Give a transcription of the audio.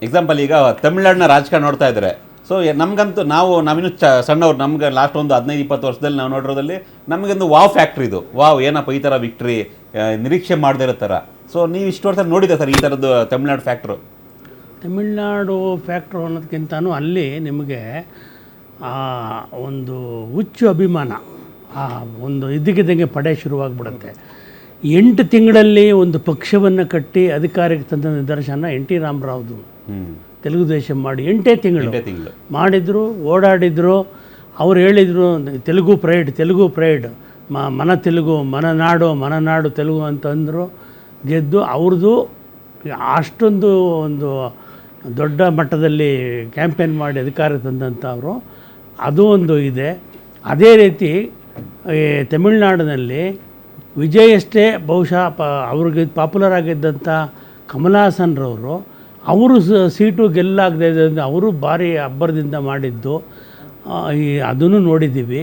Example ಈಗ ತಮಿಳ್ನಾಡಿನ ರಾಜಕಾರಣ ನೋಡ್ತಾ ಇದ್ದಾರೆ. ಸೊ ನಮಗಂತೂ ನಾವಿನ್ನೂ ಸಣ್ಣವ್ರು, ನಮ್ಗೆ ಲಾಸ್ಟ್ ಒಂದು 15-20 ವರ್ಷದಲ್ಲಿ ನಾವು ನೋಡಿರೋದಲ್ಲಿ ನಮಗೊಂದು ವಾವ್ ಫ್ಯಾಕ್ಟ್ರಿ ಇದು. ವಾವ್ ಏನಪ್ಪ ಈ ಥರ ವಿಕ್ಟ್ರಿ, ನಿರೀಕ್ಷೆ ಮಾಡದೇ ಇರೋ ಥರ. ಸೊ ನೀವು ಇಷ್ಟು ವರ್ಷ ನೋಡಿದೆ ಸರ್ ಈ ಥರದ್ದು ತಮಿಳ್ನಾಡು ಫ್ಯಾಕ್ಟ್ರು? ತಮಿಳ್ನಾಡು ಫ್ಯಾಕ್ಟ್ರು ಅನ್ನೋದಕ್ಕಿಂತನೂ ಅಲ್ಲಿ ನಿಮಗೆ ಒಂದು ಹುಚ್ಚು ಅಭಿಮಾನ, ಒಂದು ಇದ್ದಕ್ಕಿದ್ದಂಗೆ ಪಡೆ ಶುರುವಾಗ್ಬಿಡುತ್ತೆ. 8 ತಿಂಗಳಲ್ಲಿ ಒಂದು ಪಕ್ಷವನ್ನು ಕಟ್ಟಿ ಅಧಿಕಾರಕ್ಕೆ ತಂದ ನಿದರ್ಶನ ಎನ್ ಟಿ ರಾಮರಾವ್ದು. ತೆಲುಗು ದೇಶಂ ಮಾಡಿ 8 ತಿಂಗಳು ಮಾಡಿದರು, ಓಡಾಡಿದರು. ಅವ್ರು ಹೇಳಿದರು ತೆಲುಗು ಪ್ರೈಡ್, ಮನ ತೆಲುಗು, ಮನನಾಡು ತೆಲುಗು ಅಂತಂದರು. ಗೆದ್ದು ಅವ್ರದ್ದು ಅಷ್ಟೊಂದು ಒಂದು ದೊಡ್ಡ ಮಟ್ಟದಲ್ಲಿ ಕ್ಯಾಂಪೇನ್ ಮಾಡಿ ಅಧಿಕಾರ ತಂದಂಥವರು. ಅದು ಒಂದು ಇದೆ. ಅದೇ ರೀತಿ ತಮಿಳ್ನಾಡಿನಲ್ಲಿ ವಿಜಯಷ್ಟೇ ಬಹುಶಃ ಅವ್ರಿಗೆ ಪಾಪ್ಯುಲರ್ ಆಗಿದ್ದಂಥ ಕಮಲಾಸನ್ರವರು, ಅವರು ಸೀಟು ಗೆಲ್ಲಾಗದೇ ಇದ್ದಂಥ ಅವರು ಭಾರಿ ಅಬ್ಬರದಿಂದ ಮಾಡಿದ್ದು ಅದನ್ನು ನೋಡಿದ್ದೀವಿ.